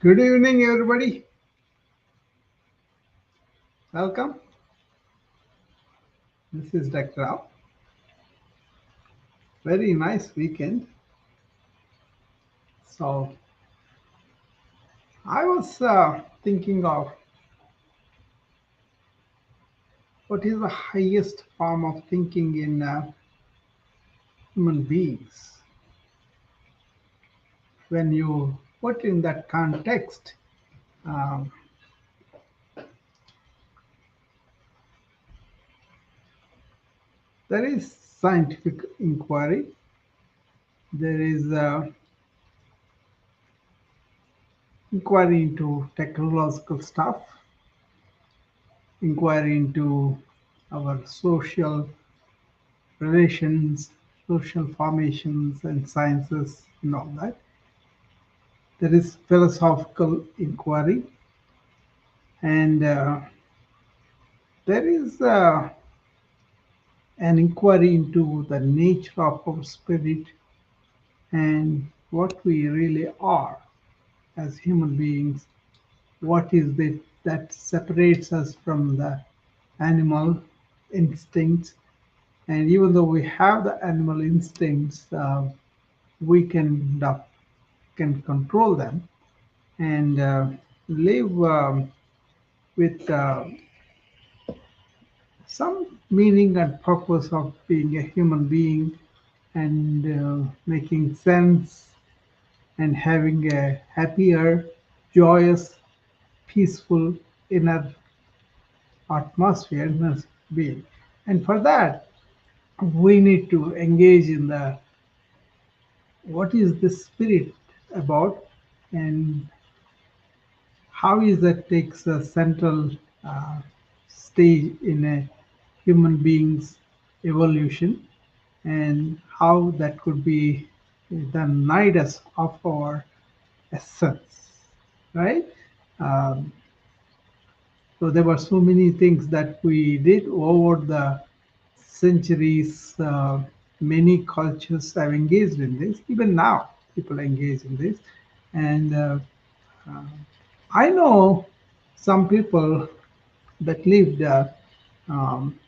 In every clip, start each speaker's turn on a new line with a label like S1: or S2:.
S1: Good evening, everybody. Welcome. This is Dr. Rao. Very nice weekend. So, I was thinking of what is the highest form of thinking in human beings. When you put in that context, um, there is scientific inquiry, there is inquiry into technological stuff, inquiry into our social relations, social formations, and sciences, and all that. There is philosophical inquiry, and there is an inquiry into the nature of our spirit and what we really are as human beings. What is it that separates us from the animal instincts? And even though we have the animal instincts, we can control them and live with some meaning and purpose of being a human being and making sense and having a happier, joyous, peaceful inner atmosphere, inner being. And for that, we need to engage in the what is the spirit about and how is that takes a central uh, stage in a human being's evolution and how that could be the nidus of our essence, right? Um, so there were so many things that we did over the centuries. Many cultures have engaged in this. Even now, people engage in this, and uh, I know some people that lived um,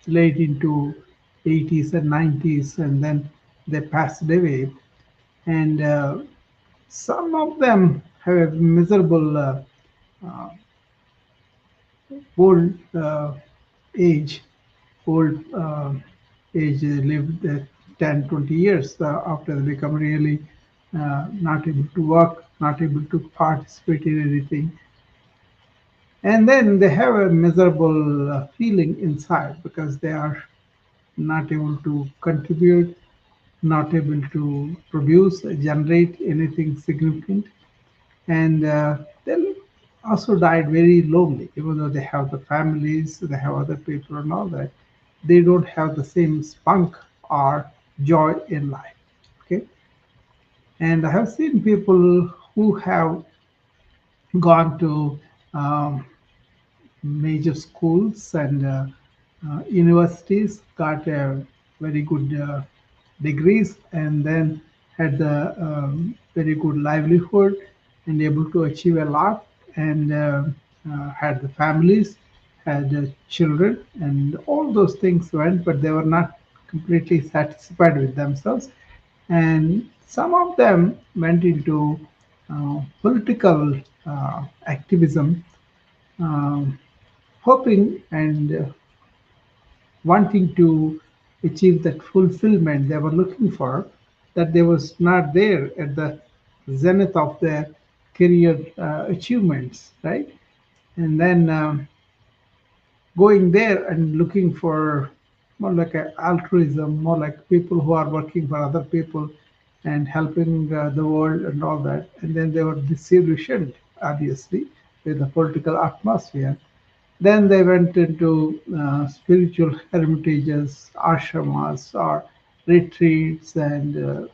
S1: late into 80s and 90s, and then they passed away. And some of them have a miserable uh, old age, old age, lived 10, 20 years after they become really not able to work, not able to participate in anything. And then they have a miserable feeling inside because they are not able to contribute, not able to produce, generate anything significant. And they also died very lonely, even though they have the families, they have other people and all that. They don't have the same spunk or joy in life. Okay, and I have seen people who have gone to um, major schools and universities, got very good degrees, and then had the very good livelihood and able to achieve a lot, and had the families, had children, and all those things went, but they were not completely satisfied with themselves. And some of them went into political activism, um, hoping and wanting to achieve that fulfillment they were looking for, that they was not there at the zenith of their career achievements, right? And then going there and looking for more like a altruism, more like people who are working for other people and helping the world and all that. And then they were disillusioned, obviously, with the political atmosphere. Then they went into spiritual hermitages, ashramas, or retreats, and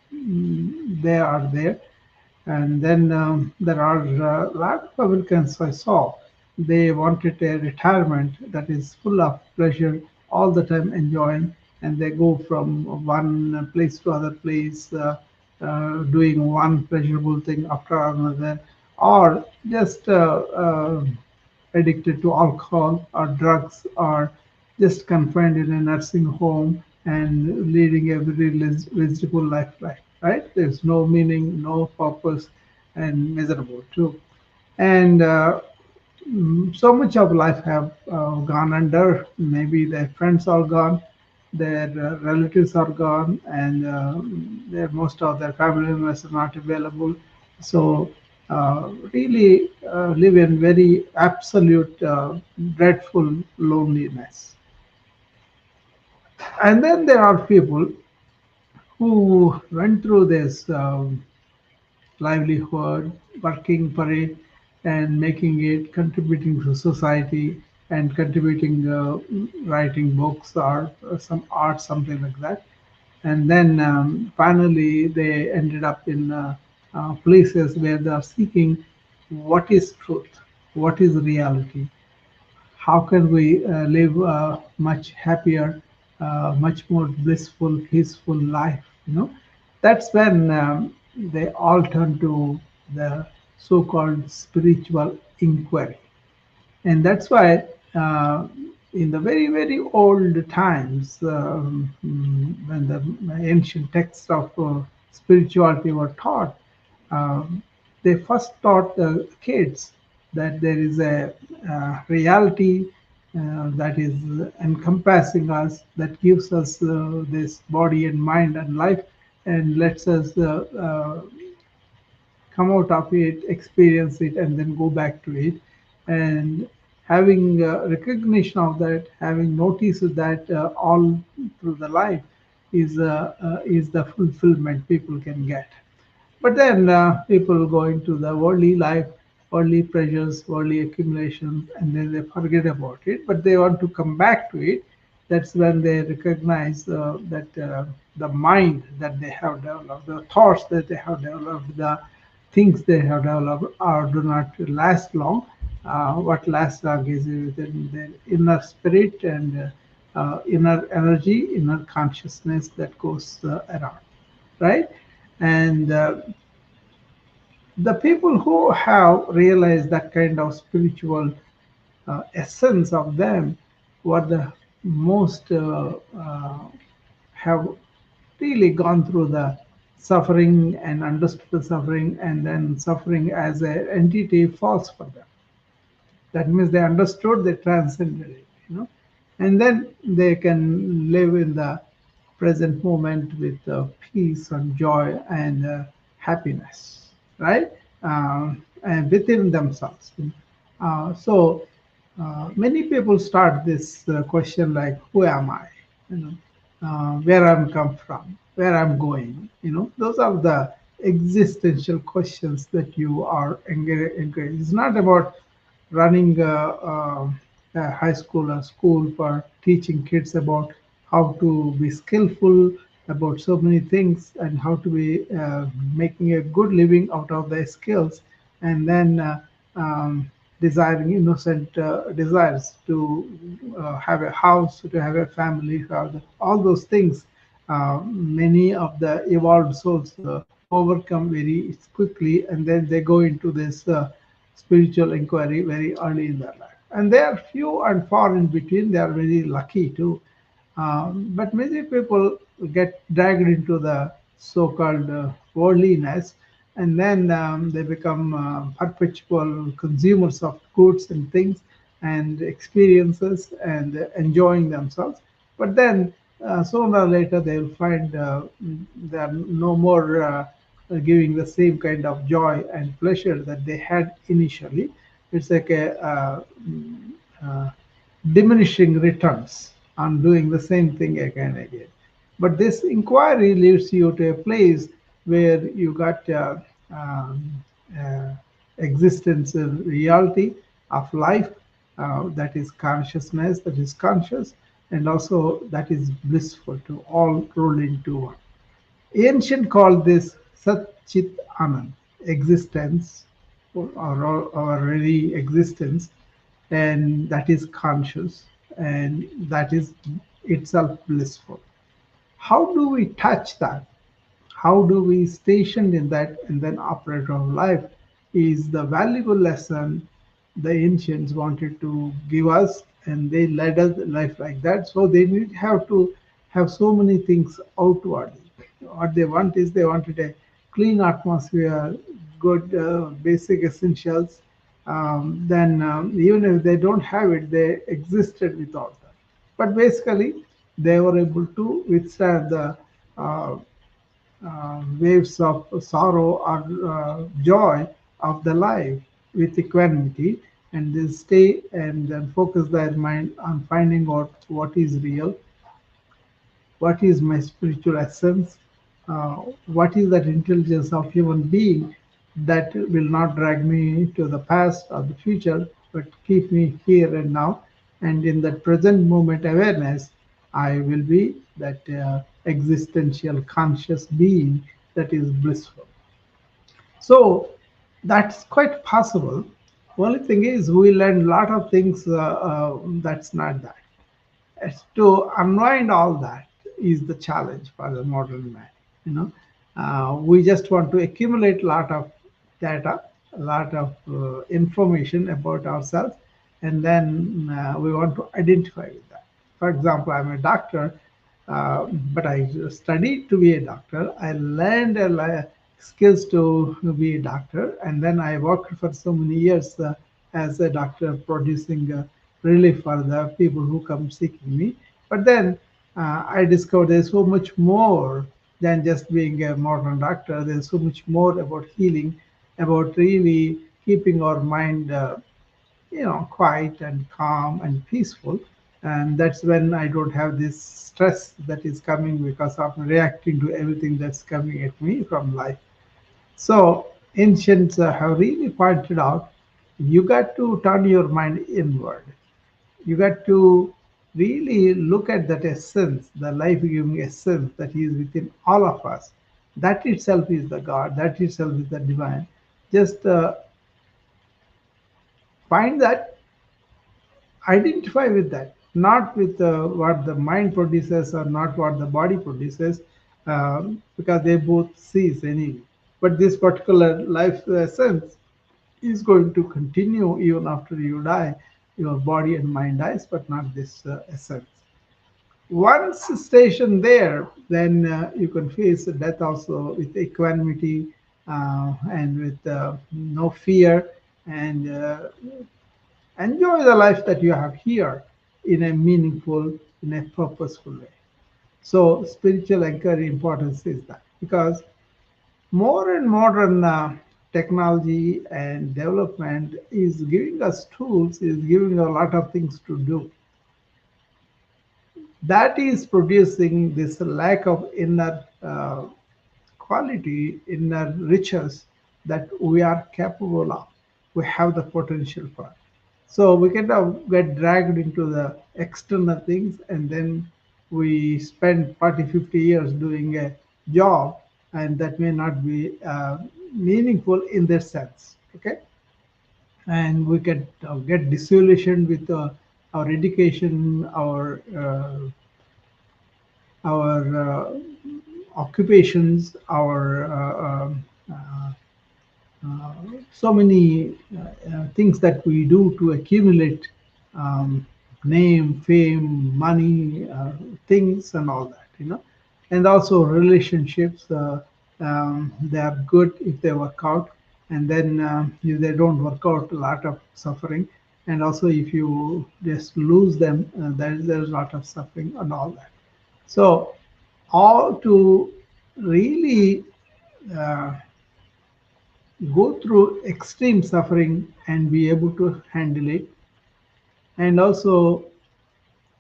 S1: they are there. And then there are a lot of Americans I saw. They wanted a retirement that is full of pleasure, all the time enjoying, and they go from one place to other place. doing one pleasurable thing after another, or just addicted to alcohol or drugs, or just confined in a nursing home and leading a very miserable life, right? There's no meaning, no purpose, and miserable too. And so much of life have gone under. Maybe their friends are gone, their relatives are gone, and most of their family members are not available. So really live in very absolute dreadful loneliness. And then there are people who went through this livelihood, working for it, and making it, contributing to society, and contributing, writing books or some art, something like that. And then finally, they ended up in places where they are seeking what is truth, what is reality, how can we live a much happier, much more blissful, peaceful life? That's when they all turn to the so-called spiritual inquiry. And that's why in the very, very old times, when the ancient texts of spirituality were taught, um, they first taught the kids that there is a reality that is encompassing us, that gives us this body and mind and life, and lets us come out of it, experience it, and then go back to it. And having recognition of that, having noticed that all through the life is the fulfillment people can get. But then people go into the worldly life, worldly pleasures, worldly accumulations, and then they forget about it. But they want to come back to it. That's when they recognize that the mind that they have developed, the thoughts that they have developed, the things they have developed are do not last long. What lasts long is within their inner spirit and inner energy, inner consciousness that goes around, right? And the people who have realized that kind of spiritual essence of them were the most have really gone through the suffering and understood the suffering, and then suffering as an entity false for them. That means they understood, they transcended it. And then they can live in the present moment with peace and joy and happiness, right? And within themselves. So many people start this question like, "Who am I?" You know, where I'm come from, where I'm going. Those are the existential questions that you are engaged. It's not about running a high school or school for teaching kids about how to be skillful about so many things and how to be making a good living out of their skills, and then desiring innocent desires to have a house, to have a family, to have all those things. Many of the evolved souls overcome very quickly, and then they go into this spiritual inquiry very early in their life. And they are few and far in between. They are very lucky too. But many people get dragged into the so-called worldliness, and then they become perpetual consumers of goods and things and experiences and enjoying themselves. But then sooner or later they will find they are no more giving the same kind of joy and pleasure that they had initially. It's like a uh, diminishing returns on doing the same thing again and again. But this inquiry leads you to a place where you got um, uh, existence reality of life, that is consciousness, that is conscious, and also that is blissful to all rolled into one. Ancient called this Sat Chit Anand, existence, or really existence, and that is conscious, and that is itself blissful. How do we touch that? how do we station in that and then operate our life is the valuable lesson the ancients wanted to give us, and they led us life like that. So they didn't have to have so many things outwardly. What they want is they wanted a clean atmosphere, good basic essentials. Then even if they don't have it, they existed without that. But basically, they were able to withstand the uh, waves of sorrow or joy of the life with equanimity, and they stay and then focus their mind on finding out what is real, what is my spiritual essence, what is that intelligence of human being that will not drag me to the past or the future, but keep me here and now. And in that present moment awareness, I will be that existential conscious being that is blissful. So that's quite possible. Only thing is, we learn a lot of things that's not that. To unwind all that is the challenge for the modern man. You know, we just want to accumulate a lot of data, a lot of information about ourselves, and then we want to identify with that. For example, I'm a doctor, but I studied to be a doctor. I learned skills to be a doctor, and then I worked for so many years as a doctor, producing relief for the people who come seeking me. But then I discovered there's so much more than just being a modern doctor. There's so much more about healing, about really keeping our mind quiet and calm and peaceful. And that's when I don't have this stress that is coming because I'm reacting to everything that's coming at me from life. So ancients have really pointed out you got to turn your mind inward. You got to really look at that essence, the life giving essence that is within all of us. That itself is the God, that itself is the divine. Just find that, identify with that, not with what the mind produces or not what the body produces, because they both cease anyway. But this particular life essence is going to continue even after you die. Your body and mind dies, but not this essence. Once stationed there, then you can face death also with equanimity and with no fear, and enjoy the life that you have here in a meaningful, in a purposeful way. So spiritual anchoring importance is that, because more and modern technology and development is giving us tools, is giving a lot of things to do. That is producing this lack of inner quality, inner riches that we are capable of. We have the potential for. So we kind of get dragged into the external things, and then we spend 40, 50 years doing a job, and that may not be meaningful in their sense. Okay, and we can get disillusioned with our education, our occupations, our uh, so many things that we do to accumulate um, name, fame, money, things, and all that, and also relationships. They are good if they work out, and then if they don't work out, a lot of suffering. And also, if you just lose them, there's a lot of suffering and all that. So, all to really uh, go through extreme suffering and be able to handle it, and also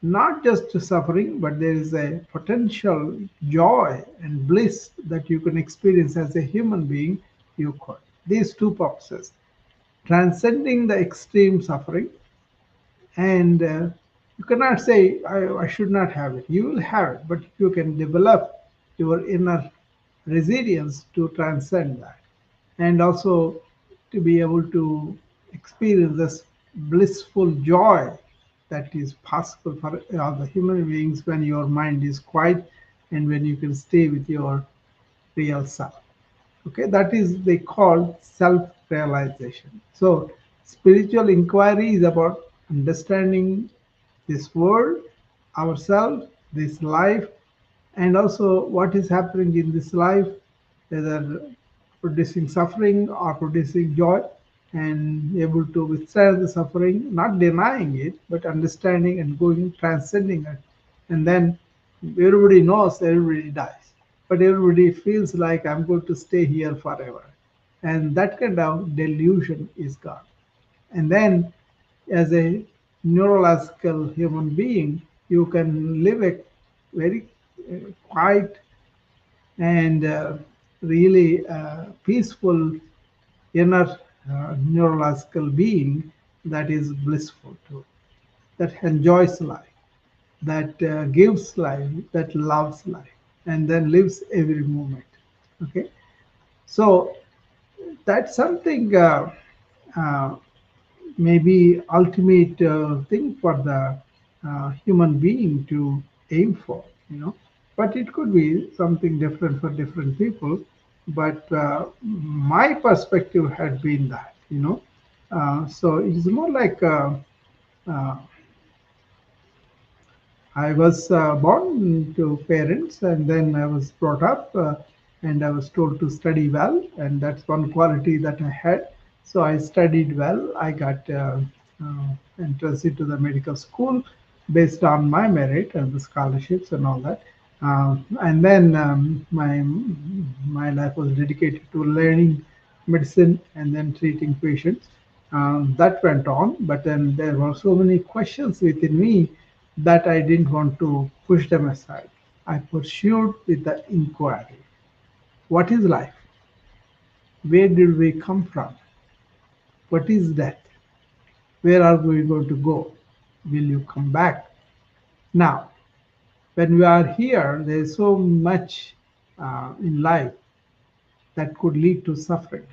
S1: not just suffering, but there is a potential joy and bliss that you can experience as a human being. You could, these two purposes, transcending the extreme suffering, and you cannot say I should not have it. You will have it, but you can develop your inner resilience to transcend that, and also to be able to experience this blissful joy that is possible for all the human beings when your mind is quiet and when you can stay with your real self. Okay, that is they call self-realization. So spiritual inquiry is about understanding this world, ourselves, this life, and also what is happening in this life, whether producing suffering or producing joy, and able to withstand the suffering, not denying it, but understanding and going transcending it. And then everybody knows everybody dies, but everybody feels like I'm going to stay here forever. And that kind of delusion is gone. And then, as a neurological human being, you can live a very quiet and really peaceful inner neurological being that is blissful too, that enjoys life, that gives life, that loves life, and then lives every moment. Okay, so that's something uh, maybe ultimate thing for the human being to aim for, but it could be something different for different people. But my perspective had been that, so it's more like uh, I was born to parents, and then I was brought up, and I was told to study well, and that's one quality that I had. So I studied well. I got entrance into the medical school based on my merit and the scholarships and all that. And then my life was dedicated to learning medicine and then treating patients. That went on, but then there were so many questions within me that I didn't want to push them aside. I pursued with the inquiry. What is life? Where did we come from? What is death? Where are we going to go? Will you come back? Now, when we are here, there is so much in life that could lead to suffering.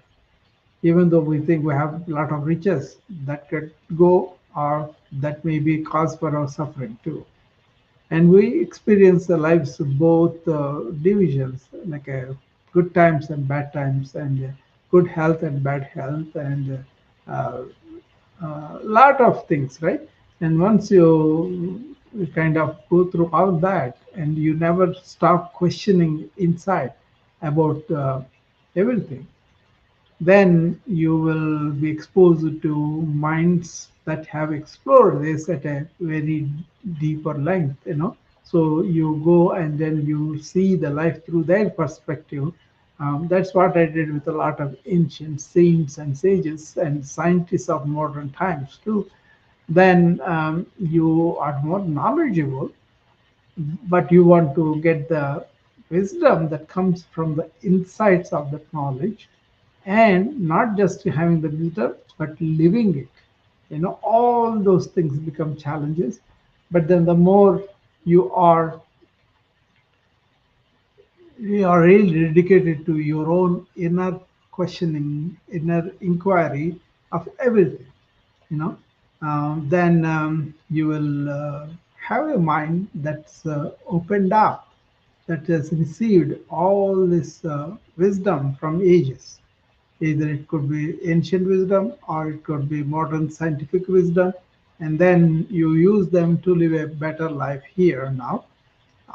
S1: Even though we think we have a lot of riches, that could go, or that may be cause for our suffering too. And we experience the lives of both divisions, like good times and bad times, and good health and bad health, and uh, lot of things, right? And once you kind of go through all that, and you never stop questioning inside about everything, then you will be exposed to minds that have explored this at a very deeper length, so you go and then you see the life through their perspective. That's what I did with a lot of ancient saints and sages and scientists of modern times too. Then you are more knowledgeable, but you want to get the wisdom that comes from the insights of that knowledge, and not just having the wisdom but living it. All those things become challenges. But then the more you are you are really dedicated to your own inner questioning, inner inquiry of everything, you know, then you will have a mind that's opened up, that has received all this wisdom from ages. Either it could be ancient wisdom or it could be modern scientific wisdom, and then you use them to live a better life here now.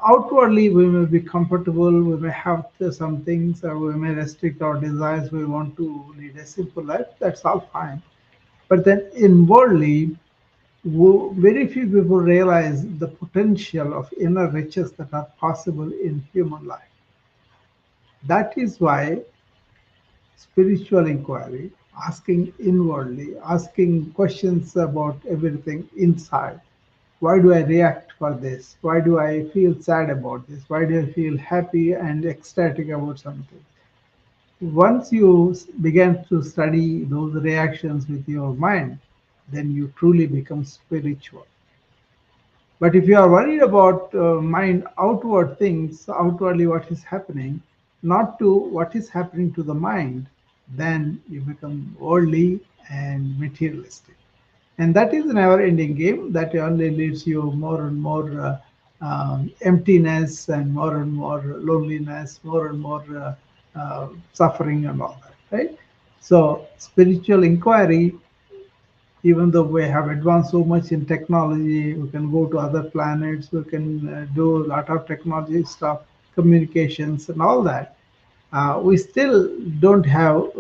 S1: Outwardly, we may be comfortable, we may have some things, or we may restrict our desires, we want to lead a simple life, that's all fine. But then inwardly, very few people realize the potential of inner riches that are possible in human life. That is why spiritual inquiry, asking inwardly, asking questions about everything inside. Why do I react for this? Why do I feel sad about this? Why do I feel happy and ecstatic about something? Once you begin to study those reactions with your mind, then you truly become spiritual. But if you are worried about mind outward things, outwardly what is happening, not to what is happening to the mind, then you become worldly and materialistic. And that is a never ending game that only leads you more and more emptiness and more loneliness, more and more suffering and all that, right? So spiritual inquiry, even though we have advanced so much in technology, we can go to other planets, we can do a lot of technology stuff, communications and all that. We still don't have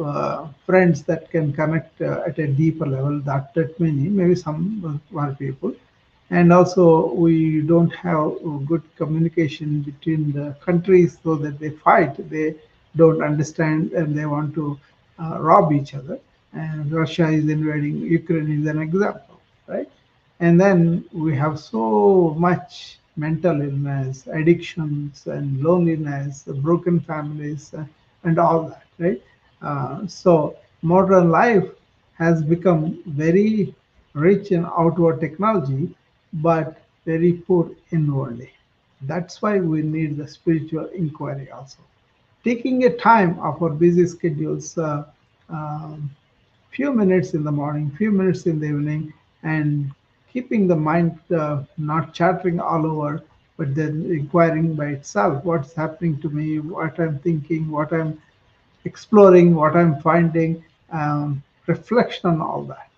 S1: friends that can connect at a deeper level, that many, maybe some one people. And also, we don't have good communication between the countries so that they fight. They don't understand and they want to rob each other. And Russia is invading Ukraine is an example, right? And then we have so much mental illness, addictions, and loneliness, broken families, and all that, right? So modern life has become very rich in outward technology, but very poor inwardly. That's why we need the spiritual inquiry also. Taking a time of our busy schedules, um, few minutes in the morning, few minutes in the evening, and keeping the mind not chattering all over, but then inquiring by itself what's happening to me, what I'm thinking, what I'm exploring, what I'm finding, reflection on all that,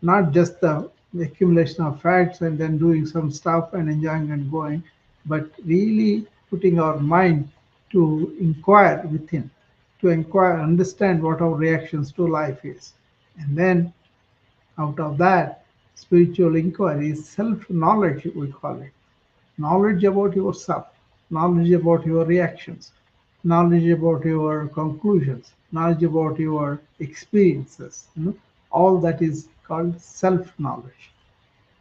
S1: not just the accumulation of facts and then doing some stuff and enjoying and going, but really putting our mind to inquire within, to inquire, understand what our reactions to life is. And then out of that, spiritual inquiry is self knowledge, we call it. Knowledge about yourself, knowledge about your reactions, knowledge about your conclusions, knowledge about your experiences. All that is called self knowledge.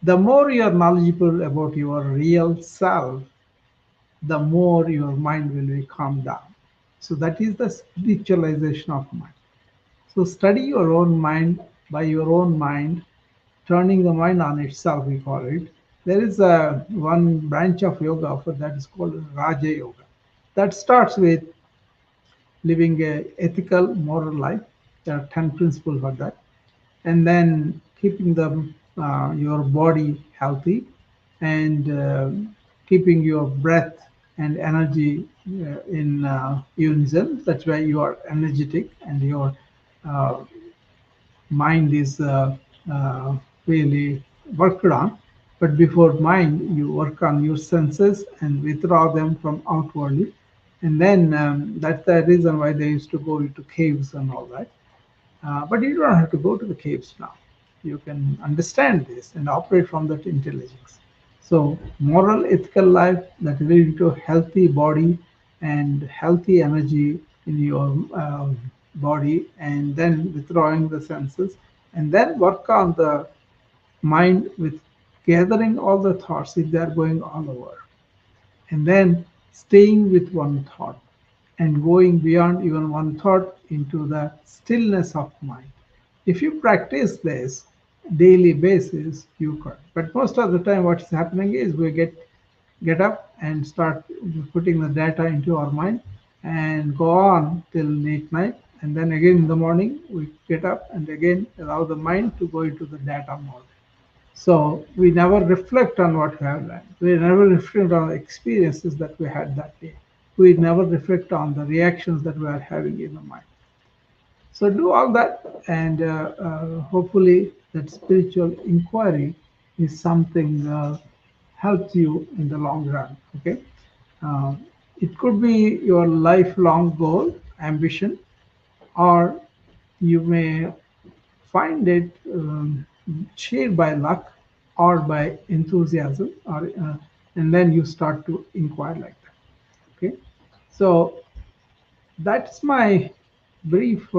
S1: The more you are knowledgeable about your real self, the more your mind will be calmed down. So that is the spiritualization of mind. So study your own mind by your own mind, turning the mind on itself, we call it. There is a one branch of yoga for that is called Raja Yoga. That starts with living a ethical, moral life. There are 10 principles for that. And then keeping your body healthy and keeping your breath and energy in unison. That's why you are energetic and your uh, mind is really worked on. But before mind, you work on your senses and withdraw them from outwardly. And then that's the reason why they used to go into caves and all that. But you don't have to go to the caves now. You can understand this and operate from that intelligence. So, moral, ethical life that lead to healthy body and healthy energy in your body, and then withdrawing the senses, and then work on the mind with gathering all the thoughts if they are going all over, and then staying with one thought and going beyond even one thought into the stillness of mind. If you practice this daily basis, you can. But most of the time, what's happening is we get up and start putting the data into our mind and go on till late night, and then again in the morning we get up and again allow the mind to go into the data mode. So we never reflect on what we have learned. We never reflect on the experiences that we had that day. We never reflect on the reactions that we are having in the mind. So do all that, and hopefully that spiritual inquiry is something helps you in the long run. Okay, uh, it could be your lifelong goal, ambition, or you may find it shared by luck or by enthusiasm, or and then you start to inquire like that. Okay, so that's my brief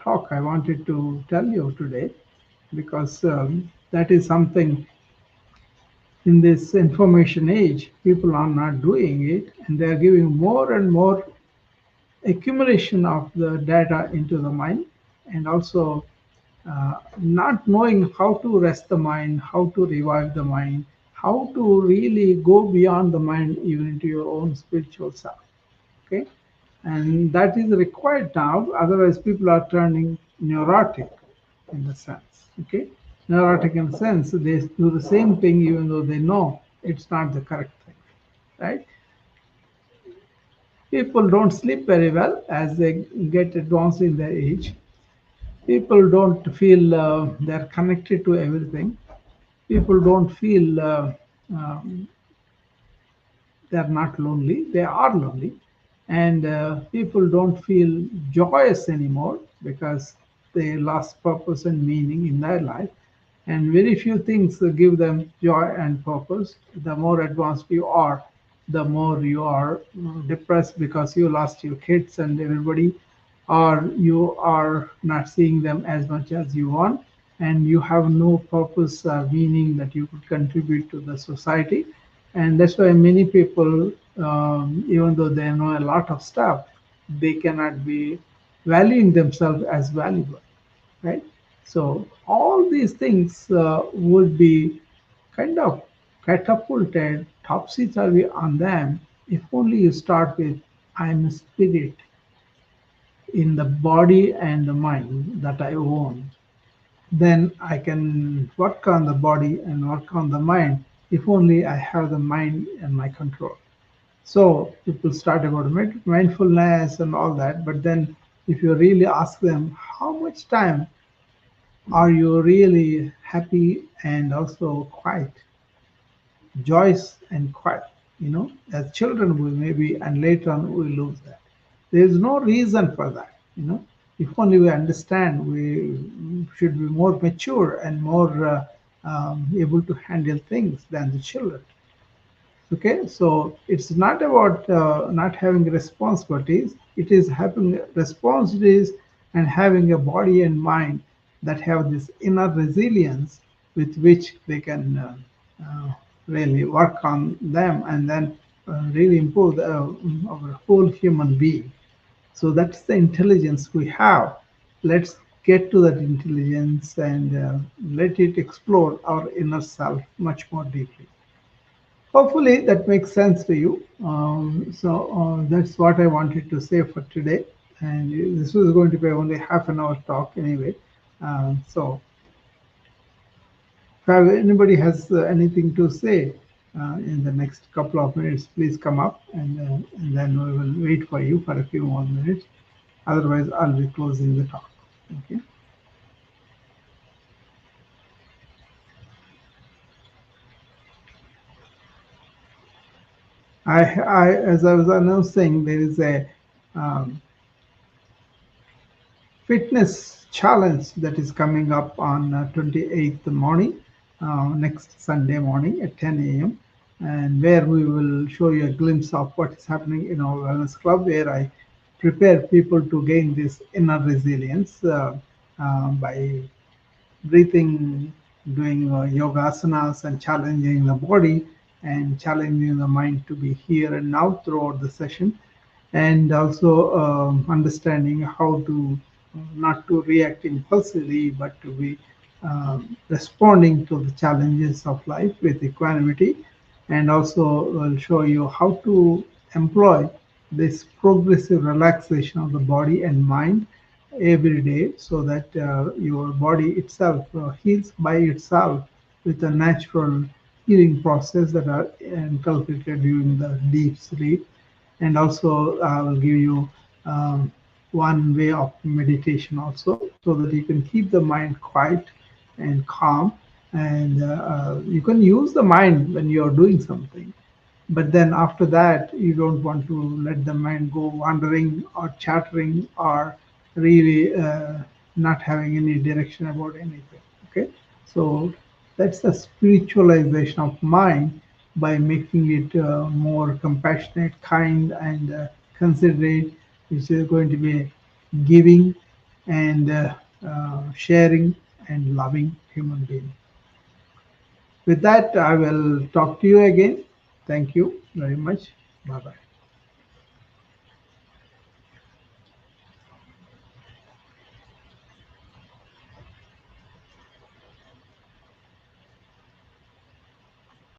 S1: talk I wanted to tell you today, because that is something in this information age people are not doing it, and they are giving more and more accumulation of the data into the mind, and also not knowing how to rest the mind, how to revive the mind, how to really go beyond the mind even into your own spiritual self. Okay, and that is required now. Otherwise, people are turning neurotic in the sense. Okay, neurotic in the sense they do the same thing even though they know It's not the correct thing, right? People don't sleep very well as they get advanced in their age. People don't feel they're connected to everything. People don't feel um, they're not lonely, they are lonely. And people don't feel joyous anymore because they lost purpose and meaning in their life. And very few things give them joy and purpose. The more advanced you are, the more you are depressed because you lost your kids and everybody, or you are not seeing them as much as you want, and you have no purpose or meaning that you could contribute to the society. And that's why many people, even though they know a lot of stuff, they cannot be valuing themselves as valuable, right? So all these things would be kind of catapulted topsy-turvy on them if only you start with I'm a spirit in the body and the mind that I own. Then I can work on the body and work on the mind if only I have the mind in my control. So people start about mindfulness and all that, but then if you really ask them how much time are you really happy and also quiet, joyous and quiet? As children we maybe, and later on we lose that. There is no reason for that. If only we understand, we should be more mature and more able to handle things than the children. Okay, so it's not about not having responsibilities. It is having responsibilities and having a body and mind that have this inner resilience with which they can really work on them and then really improve our whole human being. So that's the intelligence we have. Let's get to that intelligence and let it explore our inner self much more deeply. Hopefully that makes sense to you. So that's what I wanted to say for today. And this was going to be only half an hour talk anyway. So if anybody has anything to say in the next couple of minutes, please come up and then we will wait for you for a few more minutes. Otherwise, I'll be closing the talk. Okay. As I was announcing, there is a um, fitness challenge that is coming up on 28th morning, next Sunday morning at 10 a.m. and where we will show you a glimpse of what is happening in our wellness club, where I prepare people to gain this inner resilience by breathing, doing yoga asanas and challenging the body and challenging the mind to be here and now throughout the session, and also understanding how to not to react impulsively but to be responding to the challenges of life with equanimity, and also will show you how to employ this progressive relaxation of the body and mind every day so that your body itself heals by itself with a natural healing process that are inculcated during the deep sleep. And also I will give you one way of meditation also so that you can keep the mind quiet and calm, and you can use the mind when you are doing something, but then after that you don't want to let the mind go wandering or chattering or really not having any direction about anything. Okay, so that's the spiritualization of mind by making it more compassionate, kind, and considerate, which is going to be giving and sharing and loving human being. With that, I will talk to you again. Thank you very much. Bye bye.